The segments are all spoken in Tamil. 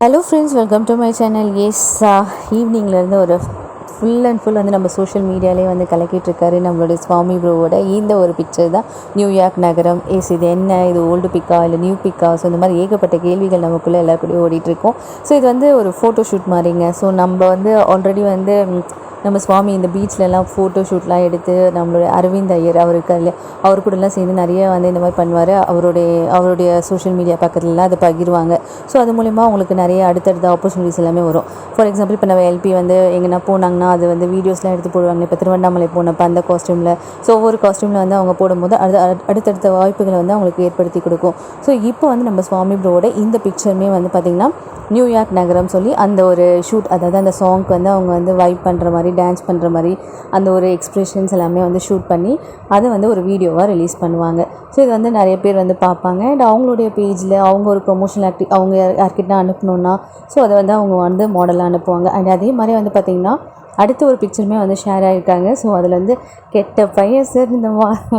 Hello friends, welcome to my channel. Yes, ஈவினிங்லேருந்து ஒரு ஃபுல் அண்ட் ஃபுல் வந்து நம்ம சோஷியல் மீடியாலே வந்து கலக்கிட்டுருக்காரு நம்மளுடைய சுவாமி ப்ரோவோட இந்த ஒரு பிக்சர் தான். நியூயார்க் நகரம். இது என்ன, இது ஓல்டு பிக்கா இல்லை நியூ பிக்கா? ஸோ இந்த மாதிரி ஏகப்பட்ட கேள்விகள் நமக்குள்ளே எல்லாருக்கூடயும் ஓடிட்டுருக்கோம். ஸோ இது வந்து ஒரு ஃபோட்டோ ஷூட் மாதிரிங்க. ஸோ நம்ம வந்து ஆல்ரெடி வந்து நம்ம சுவாமி இந்த பீச்லலாம் ஃபோட்டோ ஷூட்லாம் எடுத்து நம்மளுடைய அரவிந்த் ஐயர் அவருக்கு அவர் கூடலாம் சேர்ந்து நிறைய வந்து இந்த மாதிரி பண்ணுவார். அவருடைய சோஷியல் மீடியா பக்கத்துலலாம் அதை பகிர்வாங்க. ஸோ அது மூலிமா அவங்களுக்கு நிறைய அடுத்தடுத்த ஆப்பர்ச்சுனிட்டிஸ் எல்லாமே வரும். ஃபார் எக்ஸாம்பிள், இப்போ நம்ம எல்பி வந்து எங்கன்னா போனாங்கன்னா அது வந்து வீடியோஸ்லாம் எடுத்து போடுவாங்க. இப்போ திருவண்ணாமலை போனப்போ அந்த காஸ்ட்யூமில், ஸோ ஒவ்வொரு காஸ்ட்யூமில் வந்து அவங்க போடும்போது அடுத்தடுத்த வாய்ப்புகளை வந்து அவங்களுக்கு ஏற்படுத்தி கொடுக்கும். ஸோ இப்போ வந்து நம்ம சுவாமி ப்ரோவோட இந்த பிக்சருமே வந்து பார்த்திங்கன்னா நியூயார்க் நகரம் சொல்லி அந்த ஒரு ஷூட், அதாவது அந்த சாங்க்கு வந்து அவங்க வந்து வைப் பண்ணுற மாதிரி, டான்ஸ் பண்ணுற மாதிரி அந்த ஒரு எக்ஸ்ப்ரெஷன்ஸ் எல்லாமே வந்து ஷூட் பண்ணி அதை வந்து ஒரு வீடியோவாக ரிலீஸ் பண்ணுவாங்க. ஸோ இது வந்து நிறைய பேர் வந்து பார்ப்பாங்க. அண்ட் அவங்களுடைய பேஜில் அவங்க ஒரு ப்ரொமோஷனல் அவங்க யார்கிட்ட அனுப்பணுன்னா ஸோ அதை வந்து அவங்க வந்து மாடலாக அனுப்புவாங்க. அண்ட் அதே மாதிரி வந்து பார்த்திங்கன்னா அடுத்த ஒரு பிக்சருமே வந்து ஷேர் ஆகிருக்காங்க. ஸோ அதில் வந்து கெட்ட பையன் சார் இந்த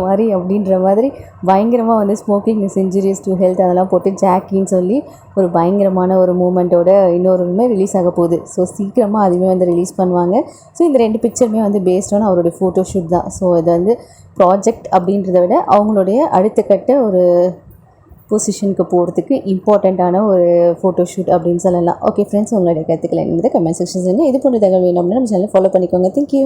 மாதிரி அப்படின்ற மாதிரி பயங்கரமாக வந்து smoking is injurious to health அதெல்லாம் போட்டு ஜாக்கின்னு சொல்லி ஒரு பயங்கரமான ஒரு மூமெண்ட்டோட இன்னொருமே ரிலீஸ் ஆக போகுது. ஸோ சீக்கிரமாக அதுவுமே வந்து ரிலீஸ் பண்ணுவாங்க. ஸோ இந்த 2 பிக்சருமே வந்து பேஸ்டான அவருடைய ஃபோட்டோ ஷூட் தான். ஸோ இது வந்து ப்ராஜெக்ட் அப்படின்றத விட அவங்களுடைய அடுத்த கட்ட ஒரு பொசிஷனுக்கு போகிறதுக்கு இம்பார்ட்டண்ட்டான ஒரு ஃபோட்டோ ஷூட் அப்படின்னு சொல்லலாம். ஓகே ஃப்ரெண்ட்ஸ், உங்களுடைய கருத்துக்களை இந்த கமெண்ட் செக்ஷன் சொல்லுங்கள். இது போன்ற தகவல் வேணும் அப்படின்னா நம்ம சேனலை ஃபாலோ பண்ணிக்கோங்க. தேங்க்யூ.